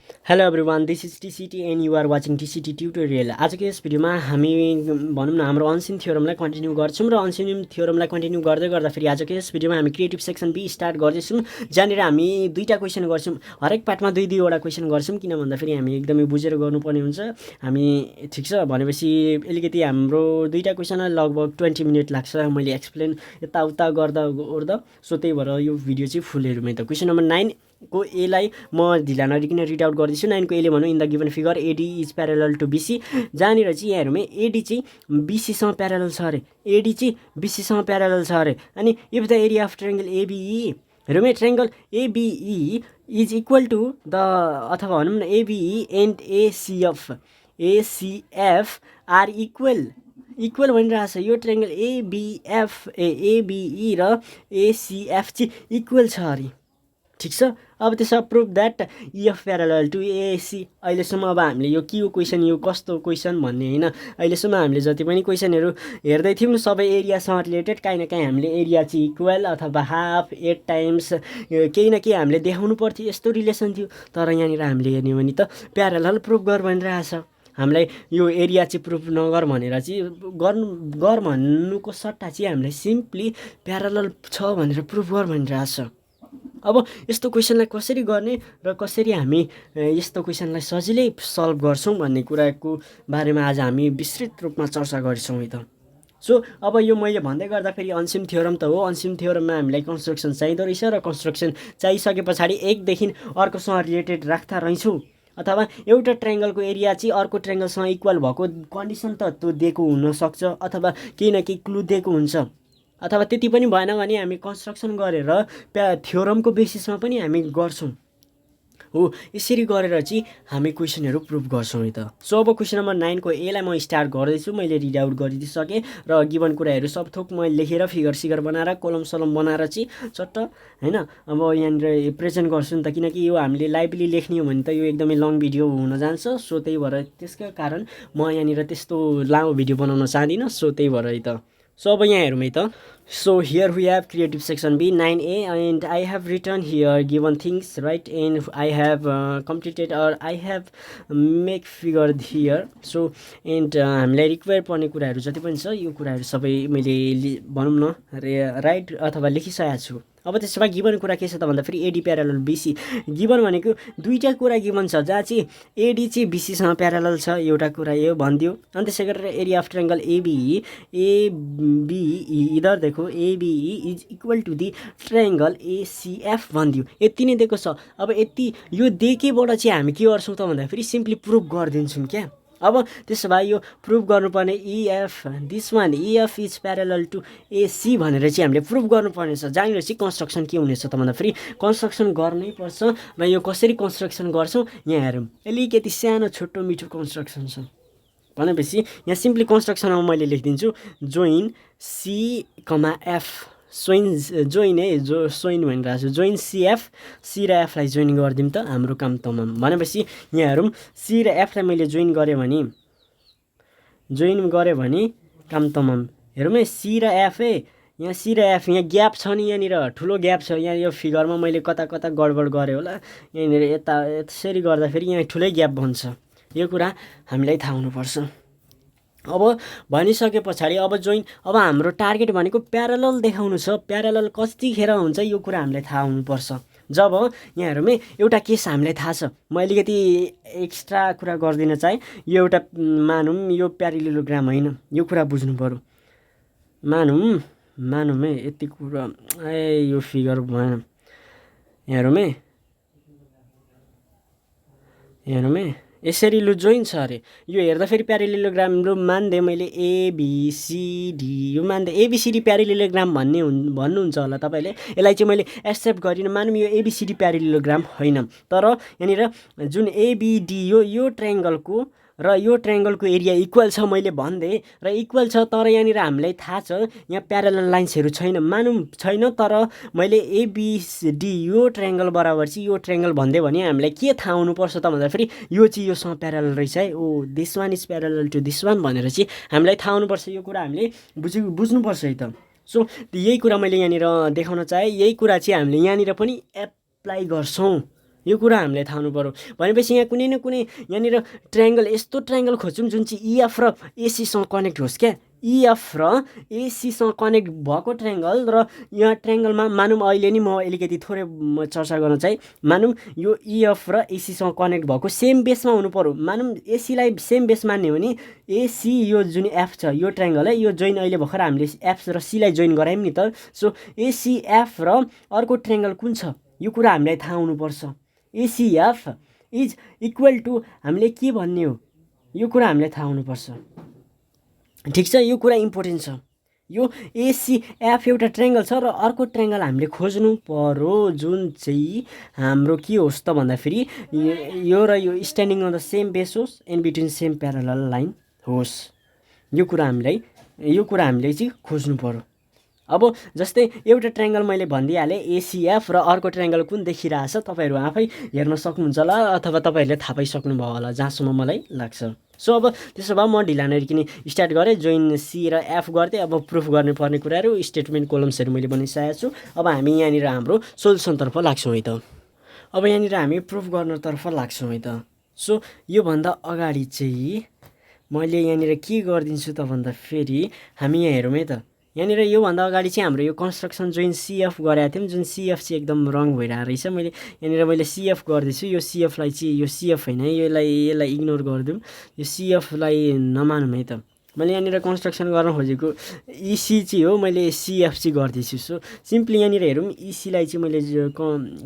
Hello everyone, this is TCT and you are watching TCT Tutorial. आजको यस भिडियोमा हामी भनौं न हाम्रो अनसिन थ्योरमलाई कन्टिन्यू गर्छौं र अनसिन थ्योरमलाई कन्टिन्यू गर्दै गर्दा फेरि आजको यस भिडियोमा हामी क्रिएटिभ सेक्सन बी स्टार्ट गर्दैछौं जहाँनिर हामी दुईटा क्वेशन गर्छौं हरेक पार्टमा दुई वटा क्वेशन गर्छौं किन भन्दा फेरि हामी एकदमै बुझेर गर्नुपर्ने हुन्छ हामी ठीक छ भनेपछि अलिकति हाम्रो दुईटा क्वेशनलाई लगभग 20 मिनेट लाग्छ मैले एक्सप्लेन यताउता गर्दा ओर्दा सो त्यही भएर यो भिडियो चाहिँ फुल हेरौँ है त क्वेशन नम्बर 9 को ए लाई म ढिला नरिकन रिड आउट गर्दैछु 9 को ए ले भनौं in the given figure AD is parallel to BC जहाँनिर चाहिँ यहाँ हेरौँ एडी चाहिँ बीसी सँग प्यारलल छ अरे एडी चाहिँ बीसी सँग प्यारलल छ अरे अनि if the area of triangle ABE हेरौँ triangle ABE is equal to the अथवा भनौँ न ABE and ACF are equal भनिरहेछ यो ट्रायंगल एबीई र एसीएफ चाहिँ इक्वल छ अरे ठीक छ अब त्यसो prove that EF parallel to AC अहिलेसम्म अब हामीले यो के हो क्वेशन यो कस्तो क्वेशन भन्ने हैन अहिलेसम्म हामीले जति पनि क्वेशनहरु हेर्दै थियौं सबै एरियासँग रिलेटेड काहीँ न काहीँ हामीले एरिया चाहिँ इक्वल अथवा हाफ 8 टाइम्स केही न केही हामीले देखाउनु पर्थ्यो यस्तो रिलेसन थियो तर यहाँनिर हामीले हेर्ने हो भने त प्यारलल प्रुभ गर भनिरहेछ हामीलाई यो एरिया चाहिँ प्रुफ नगर भनेर चाहिँ गर भन्नुको सट्टा चाहिँ हामीलाई सिम्पली प्यारलल छ भनेर प्रुफ गर भनिरहेछ अब यस्तो क्वेशनलाई कसरी गर्ने र कसरी हामी यस्तो क्वेशनलाई सजिलै सल्भ गर्छौं भन्ने कुराको बारेमा आज हामी विस्तृत रूपमा चर्चा गर्छौं है त सो अब यो मैले भन्दै गर्दा फेरि अनसिन थ्योरम त हो अनसिन थ्योरममा हामीलाई कन्स्ट्रक्सन चाहिँदो रहेछ र कन्स्ट्रक्सन चाहिसकेपछि एक देखि अर्कोसँग रिलेटेड राख्दा रहन्छौं अथवा एउटा ट्रायंगलको एरिया चाहिँ अर्को ट्रायंगलसँग इक्वल भएको कन्डिसन त त्यो दिएको हुन सक्छ अथवा केही न केही क्लु दिएको हुन्छ अथवा त्यति पनि भएन भने हामी कन्स्ट्रक्सन गरेर थ्योरमको बेसिसमा पनि हामी गर्छौं हो यसरी गरेर चाहिँ हामी क्वेशनहरु प्रुफ गर्छौं है त सो अब क्वेशन नम्बर 9 को ए लाई म स्टार्ट गर्दै छु मैले रिड आउट गरिदिसके र गिवन कुराहरु सब थोक मैले लेखेर फिगर बनाएर कोलम सलम बनाएर चाहिँ चट्ट हैन अब यहाँनिर प्रेजेन्ट गर्छु नि त किनकि यो हामीले लाइभली लेख्ने हो भने त यो एकदमै लङ भिडियो हुन जान्छ सो त्यही भएर त्यसका कारण म यहाँनिर त्यस्तो लामो भिडियो बनाउन चाहदिन सो त्यही भएर है त सो अब यहाँ हेरौँ है त so here we have creative section B 9A and I have written here given things right and I have completed or I have make figure here so and हामीलाई रिक्वायर पर्ने कुराहरु जति पनि छ यो कुराहरु सबै मैले भनौं न राइट अथवा लेखिसकेको छु अब त्यसमा गिवन कुरा के छ त भन्दा फेरि एडी प्यारलल बीसी गिवन भनेको दुईटा कुरा गिवन छ जहाँ चाहिँ एडी चाहिँ बीसी सँग प्यारलल छ एउटा कुरा यो भन्दियो अनि त्यसै गरेर एरिया अफ ट्रायंगल एबीई इधर देखो ABE is equal to the triangle ACF भन्दियो यति नै दिएको छ अब यति यो देकेबाट चाहिँ हामी के गर्छौं त भन्दा फेरि सिम्पली प्रुफ गर्दिन्छौं क्या अब त्यसो भए यो प्रुफ गर्नुपर्ने EF this one EF is parallel to AC भनेर चाहिँ हामीले प्रुफ गर्नुपर्ने छ जहाँनिर चाहिँ कन्स्ट्रक्सन के हुनेछ त भन्दा फेरि कन्स्ट्रक्सन गर्नै पर्छ र यो कसरी कन्स्ट्रक्सन गर्छौं यहाँ हेरौँ अलिकति सानो छोटो मिठो कन्स्ट्रक्सन छ भनेपछि यहाँ सिम्पली कन्स्ट्रक्सनमा मैले लेखिदिन्छु जोइन सी एफ जोइन है जो जोइन भनिरहेको छु जोइन सीएफ सी र एफ लाई जोइन गर्दिम त हाम्रो काम तमाम भनेपछि यहाँ हेरौँ सी र एफ लाई मैले जोइन गरे भने काम तमाम हेरौँ है सी र एफ है यहाँ सी र एफ यहाँ ग्याप छ नि यहाँनिर ठुलो ग्याप छ यहाँ यो फिगरमा मैले कता गडबड गरे होला यहाँनिर यता यसरी गर्दा फेरि यहाँ ठुलै ग्याप बन्छ यो कुरा हामीलाई थाहा हुनुपर्छ अब भनिसके पछाडी अब जोइन अब हाम्रो टार्गेट भनेको प्यारलल देखाउनु छ प्यारलल कतिखेर हुन्छ यो कुरा हामीलाई थाहा हुनुपर्छ जब यहाँ हेरौँ है एउटा केस हामीलाई थाहा छ म अलिकति एक्स्ट्रा कुरा गर्दिन चाहिँ यो एउटा मानौँ यो प्यारलेलोग्राम हैन यो कुरा बुझ्नु पर्यो मानौँ है यति कुरा यो फिगर भएन हेरौँ है यसरी लु जोइन छ अरे यो हेर्दा फेरि प्यारलेलोग्राम लु मान्दे मैले एबीसीडी यो मान्दे एबीसीडी प्यारलेलोग्राम भन्नुहुन्छ होला तपाईले यसलाई चाहिँ मैले एक्सेप्ट गरिन मानौँ यो एबीसीडी प्यारलेलोग्राम हैन तर यहाँनिर जुन एबीडी यो ट्रायंगलको र यो ट्रायंगलको एरिया इक्वल छ मैले भन्दै र इक्वल छ तर यहाँनिर हामीलाई थाहा छ यहाँ प्यारलल लाइन्सहरु छैन मानौँ छैन तर मैले एबीडी यो ट्रायंगल बराबर चाहिँ यो ट्रायंगल भन्दै भने हामीलाई के थाहा हुनु पर्छ त भन्दा फेरि यो चाहिँ योसँग प्यारलल रहेछ है oh this one is parallel to this one भनेर चाहिँ हामीलाई थाहा हुनु पर्छ यो कुरा हामीले बुझ्नु पर्छ है त सो यही कुरा मैले यहाँनिर देखाउन चाहे यही कुरा चाहिँ हामीले यहाँनिर पनि एप्लाई गर्छौं यो कुरा हामीले थाहा हुनु पर्यो। भनेपछि यहाँ कुनै न कुनै यहाँनिर ट्रायङ्गल यस्तो ट्रायङ्गल खोज्छौँ जुन चाहिँ इएफ र एसीसँग कनेक्ट होस् क्या। इएफ र एसीसँग कनेक्ट भएको ट्रायङ्गल र यहाँ ट्रायङ्गलमा मानौँ अहिले नि म अलिकति थोरै चर्चा गर्न चाहिँ मानौँ यो इएफ र एसीसँग कनेक्ट भएको सेम बेसमा हुनु पर्यो। मानौँ एसीलाई सेम बेस मान्ने हो भने एसी यो जुन एफ छ यो ट्रायङ्गल है, यो जोइन अहिले भर्खर हामीले एफ र सीलाई जोइन गरायौँ नि त। सो एसीएफ र अर्को ट्रायङ्गल कुन छ यो कुरा हामीलाई थाहा हुनुपर्छ। एसीएफ इज इक्वल टु हामीले के भन्ने हो यो कुरा हामीलाई थाहा हुनुपर्छ। ठिक छ, यो कुरा इम्पोर्टेन्ट छ। यो एसीएफ एउटा ट्रायङ्गल छ र अर्को ट्रायङ्गल हामीले खोज्नु पर्यो जुन चाहिँ हाम्रो के होस् त भन्दाखेरि यो र यो standing on the same base होस् in between same parallel line होस्। यो कुरा हामीले चाहिँ खोज्नु पर्यो। अब जस्तै एउटा ट्रायङ्गल मैले भनिदिइहालेँ एसीएफ र अर्को ट्रायङ्गल कुन देखिरहेछ तपाईँहरू आफै हेर्न सक्नुहुन्छ होला अथवा तपाईँहरूले थाहा पाइसक्नुभयो होला जहाँसम्म मलाई लाग्छ। सो अब त्यसो भए म ढिला नरिकन स्टार्ट गरेँ। जोइन सी र एफ गर्दै अब प्रुफ गर्नुपर्ने कुराहरू स्टेटमेन्ट कोलम्सहरू मैले बनाइसकेको छु। अब हामी यहाँनिर हाम्रो सोल्युसनतर्फ लाग्छौँ है त। अब यहाँनिर हामी प्रुफ गर्नतर्फ लाग्छौँ है त। सो योभन्दा अगाडि चाहिँ मैले यहाँनिर के गरिदिन्छु त भन्दाखेरि हामी यहाँ हेरौँ है त। यहाँनिर योभन्दा अगाडि चाहिँ हाम्रो यो कन्स्ट्रक्सन जोइन सिएफ गरेको थियौँ जुन सिएफ चाहिँ एकदम रङ भइरहेको रहेछ। मैले सिएफ गर्दैछु। यो सिएफलाई चाहिँ यो सिएफ होइन है, यसलाई इग्नोर गरिदिउँ। यो सिएफलाई नमानौँ है त। मैले यहाँनिर कन्स्ट्रक्सन गर्न खोजेको इसी चाहिँ हो, मैले सिएफ चाहिँ गर्दैछु। सो सिम्पली यहाँनिर हेरौँ इसीलाई चाहिँ मैले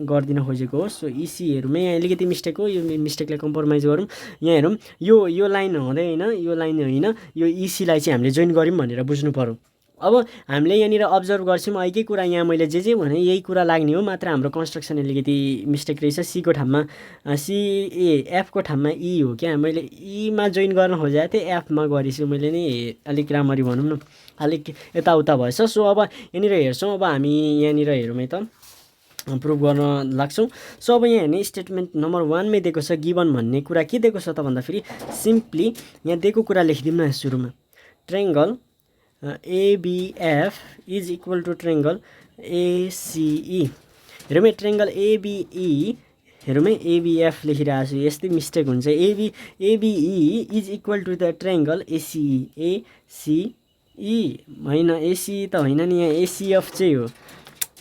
गरिदिन खोजेको हो। सो इसी हेरौँ यहाँ अलिकति मिस्टेक हो, यो मिस्टेकलाई कम्प्रोमाइज गरौँ। यहाँ हेरौँ यो लाइन हुँदैन, यो लाइन होइन, यो इसीलाई चाहिँ हामीले जोइन गऱ्यौँ भनेर बुझ्नु पर्यो। अब हामीले यहाँनिर अब्जर्भ गर्छौँ एकै कुरा यहाँ मैले जे भने यही कुरा लाग्ने हो, मात्र हाम्रो कन्स्ट्रक्सन अलिकति मिस्टेक रहेछ। सीको ठाउँमा एफको ठाउँमा ई हो क्या, मैले ईमा जोइन गर्न खोजेको थिएँ एफमा गरेछु मैले नि, अलिक राम्ररी भनौँ न अलिक यताउता भएछ। सो अब यहाँनिर हेर्छौँ, अब हामी यहाँनिर हेरौँ है त प्रुभ गर्न लाग्छौँ। सो अब यहाँ हेर्ने स्टेटमेन्ट नम्बर 1मै दिएको छ गिभन भन्ने कुरा के दिएको छ त भन्दाखेरि सिम्पली यहाँ दिएको कुरा लेखिदिउँ न सुरुमा। Triangle ABF is equal to triangle ACE। हेरौँ है ट्रायङ्गल ABE, हेरौँ है ABF लेखिरहेको छु, यस्तै मिस्टेक हुन्छ। ABE is equal to the triangle ACE। होइन ACE त होइन नि, यहाँ ACF चाहिँ हो।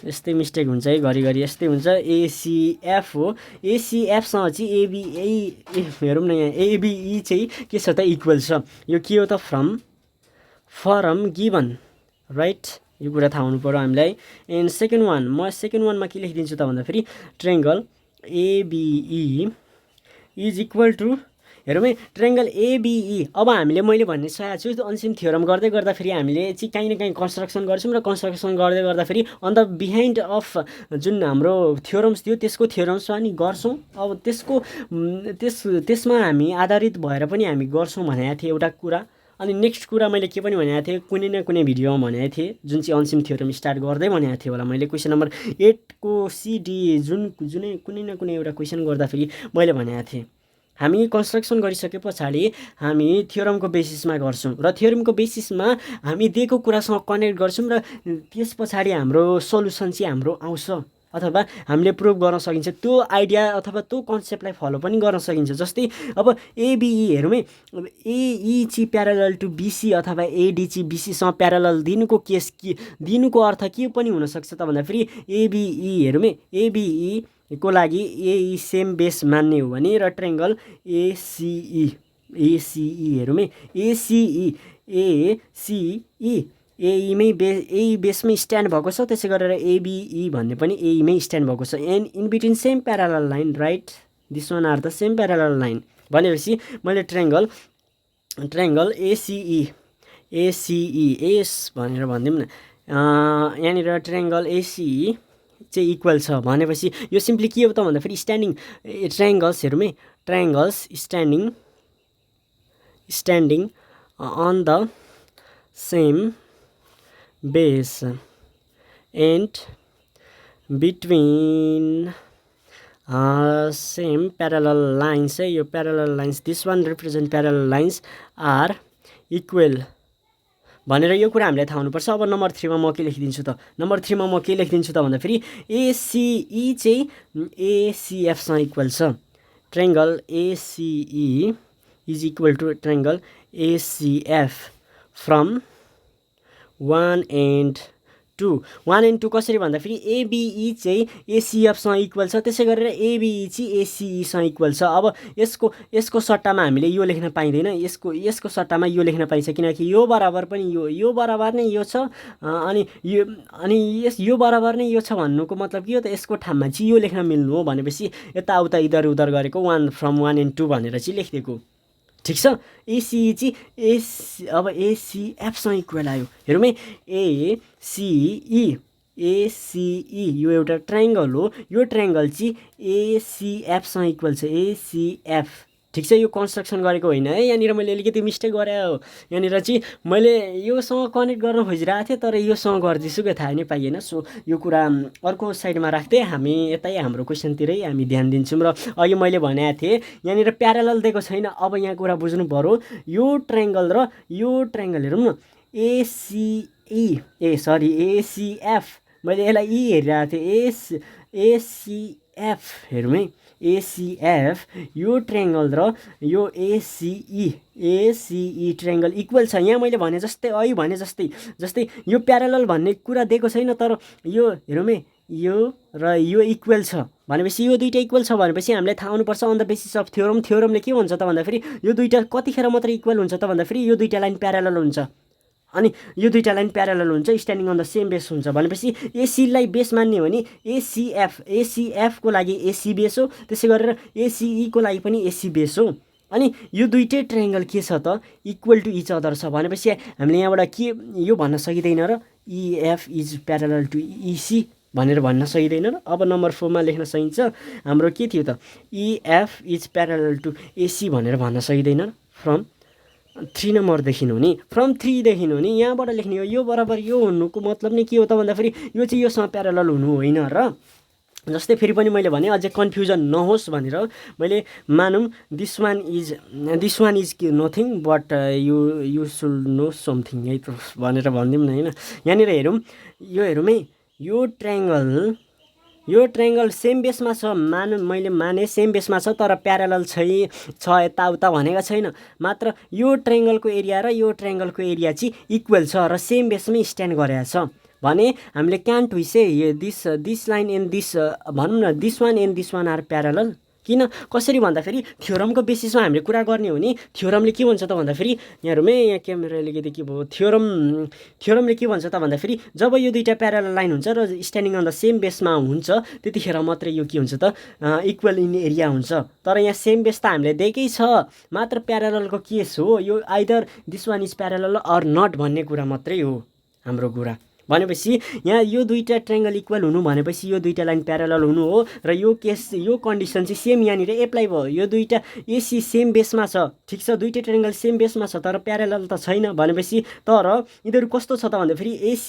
यस्तै मिस्टेक हुन्छ है, घरिघरि यस्तै हुन्छ। ACF हो, ACFसँग चाहिँ ABE हेरौँ न, यहाँ ABE चाहिँ के छ त इक्वल छ। यो के हो त फरम गिभन राइट, यो कुरा थाहा हुनु पर्यो हामीलाई। एन्ड सेकेन्ड वानमा के लेखिदिन्छु त भन्दाखेरि triangle ABE is equal to, हेरौँ है ट्रायङ्गल ABE। अब मैले भन्ने सकेको छु अनसिम थियोरम गर्दै गर्दाखेरि हामीले चाहिँ काहीँ न काहीँ कन्स्ट्रक्सन गर्छौँ र कन्स्ट्रक्सन गर्दै गर्दाखेरि अन द बिहाइन्ड अफ जुन हाम्रो थियोरम्स थियो त्यसको थियोरम्स पनि गर्छौँ। अब त्यसमा हामी आधारित भएर पनि हामी गर्छौँ भनेको थिएँ एउटा कुरा। अनि नेक्स्ट कुरा मैले के पनि भनेको थिएँ कुनै न कुनै भिडियोमा भनेको थिएँ जुन चाहिँ अनसिम थियोरम स्टार्ट गर्दै भनेको थिएँ होला मैले। क्वेसन नम्बर 8को CD कुनै न कुनै एउटा क्वेसन गर्दाखेरि मैले भनेको थिएँ हामी कन्स्ट्रक्सन गरिसके पछाडि हामी थियोरमको बेसिसमा गर्छौँ र थियोरमको बेसिसमा हामी दिएको कुरासँग कनेक्ट गर्छौँ र त्यस पछाडि हाम्रो सल्युसन चाहिँ हाम्रो आउँछ अथवा हामीले प्रुभ गर्न सकिन्छ। त्यो आइडिया अथवा त्यो कन्सेप्टलाई फलो पनि गर्न सकिन्छ। जस्तै अब ABE हेरौँ है, AE चाहिँ प्यारलल टु BC अथवा AD चाहिँ BCसँग प्यारलल दिनुको केस के दिनुको अर्थ के पनि हुनसक्छ त भन्दाखेरि ABE हेरौँ है, ABE को लागि AE सेम बेस मान्ने हो भने र ट्रायङ्गल ACE हेरौँ है, ACE AE बेसमै स्ट्यान्ड भएको छ, त्यसै गरेर ABE भन्ने पनि AEमै स्ट्यान्ड भएको छ। And in between same parallel line right, this one are the same parallel line भनेपछि मैले ट्रायङ्गल ACE भनेर भनिदिउँ न, यहाँनिर ट्रायङ्गल ACE चाहिँ इक्वल छ भनेपछि यो सिम्पली के हो त भन्दाखेरि स्ट्यान्डिङ ट्रायङ्गल्स हेरौँ है, triangles standing on the same base and between same parallel lines है, यो parallel lines this one represent parallel lines are equal भनेर यो कुरा हामीले थाहा हुनुपर्छ। अब नम्बर 3 मा म के लेखिदिन्छु त, नम्बर 3 मा म के लेखिदिन्छु त भन्दाखेरि ACE चाहिँ ACFसँग इक्वल छ। Triangle ACE is equal to triangle ACF from 1 and 2। 1 and 2 कसरी भन्दाखेरि ABE चाहिँ ACFसँग इक्वल छ, त्यसै गरेर ABE चाहिँ ACEसँग इक्वल छ। अब यसको सट्टामा हामीले यो लेख्न पाइँदैन, यसको सट्टामा यो लेख्न पाइन्छ, किनकि यो बराबर पनि यो बराबर नै यो छ, अनि यो बराबर नै यो छ भन्नुको मतलब के हो त, यसको ठाउँमा चाहिँ यो लेख्न मिल्नु हो। भनेपछि यताउता इधर उधर गरेको 1 from 1 and 2 भनेर चाहिँ लेखिदिएको, ठिक छ। ACE चाहिँ अब ACFसँग इक्वल आयो। हेरौँ है, ACE यो एउटा ट्रायङ्गल हो, यो ट्रायङ्गल चाहिँ ACFसँग इक्वल छ। ACF, ठिक छ। यो कन्स्ट्रक्सन गरेको होइन है, यहाँनिर मैले अलिकति मिस्टेक गरेँ हो। यहाँनिर चाहिँ मैले योसँग कनेक्ट गर्न खोजिरहेको थिएँ, तर योसँग गर्दैछु क्या, थाहा नै पाइएन। सो यो कुरा अर्को साइडमा राख्दै हामी यतै हाम्रो क्वेसनतिरै हामी ध्यान दिन्छौँ। र अघि मैले भनेको थिएँ यहाँनिर प्यारालल दिएको छैन। अब यहाँ कुरा बुझ्नु पऱ्यो, यो ट्रायङ्गल र यो ट्रायङ्गल हेरौँ न, ACF, मैले यसलाई हेरिरहेको थिएँ, ACF हेरौँ है, ACF यो ट्रायङ्गल र यो ACE ट्रायङ्गल इक्वल छ। यहाँ मैले भने जस्तै जस्तै यो प्यारालल भन्ने कुरा दिएको छैन, तर यो हेरौँ है, यो र यो इक्वल छ भनेपछि यो दुईटा इक्वल छ भनेपछि हामीलाई थाहा हुनुपर्छ on the basis of theorem. थ्योरमले के भन्छ त भन्दाखेरि यो दुईटा कतिखेर मात्र इक्वल हुन्छ त भन्दाखेरि यो दुईटा लाइन प्यारालल हुन्छ, अनि यो दुईटा लाइन प्यारालल हुन्छ, standing on the same base हुन्छ। भनेपछि एसीलाई बेस मान्ने हो भने ACF को लागि AC बेस हो, त्यसै गरेर ACE को लागि पनि AC बेस हो। अनि यो दुईटै ट्रायङ्गल के छ त, इक्वल टु इच अदर छ। भनेपछि हामीले यहाँबाट के यो भन्न सकिँदैन र EF is parallel to EC भनेर भन्न सकिँदैन र। अब नम्बर 4 मा लेख्न सकिन्छ हाम्रो के थियो त, EF is parallel to AC भनेर भन्न सकिँदैन र। फ्रम 3 नम्बरदेखि हो नि, फ्रम 3 देखि हो नि, यहाँबाट लेख्ने हो। यो बराबर यो हुनुको मतलब नै के हो त भन्दाखेरि यो चाहिँ योसँग प्यारालल हुनु होइन र। जस्तै फेरि पनि मैले भने अझै कन्फ्युजन नहोस् भनेर मैले मानौँ this one is nothing but you should know something है त भनेर भनिदिउँ न होइन। यहाँनिर हेरौँ, यो हेरौँ है, यो ट्रायङ्गल सेम बेसमा छ, मैले माने सेम बेसमा छ, तर प्यारालल छ यताउता भनेको छैन। मात्र यो ट्रायङ्गलको एरिया र यो ट्रायङ्गलको एरिया चाहिँ इक्वल छ र सेम बेसमै स्ट्यान्ड गरेको छ भने हामीले can't we say this line and this भनौँ न, दिस वान आर प्यारालल। किन कसरी भन्दाखेरि थ्योरमको बेसिसमा हामीले कुरा गर्ने हो नि। थ्योरमले के भन्छ त भन्दाखेरि यहाँहरूमै यहाँ क्यामेरा अलिकति के भयो, थ्योरमले के भन्छ त भन्दाखेरि जब यो दुईटा प्यारालल लाइन हुन्छ र स्ट्यान्डिङ अन द सेम बेसमा हुन्छ त्यतिखेर मात्रै यो के हुन्छ त इक्वल इन एरिया हुन्छ। तर यहाँ सेम बेस त हामीले दिएकै छ, मात्र प्याराललको केस हो यो, either this one is parallel or not भन्ने कुरा मात्रै हो हाम्रो कुरा। भनेपछि यहाँ यो दुईटा ट्रायङ्गल इक्वल हुनु भनेपछि यो दुईटा लाइन प्यारालल हुनु हो र यो कन्डिसन चाहिँ सेम यहाँनिर एप्लाई भयो। यो दुईटा AC सेम बेसमा छ, ठिक छ, दुईटै ट्रायङ्गल सेम बेसमा छ तर प्यारालल त छैन। भनेपछि तर यिनीहरू कस्तो छ त भन्दाखेरि AC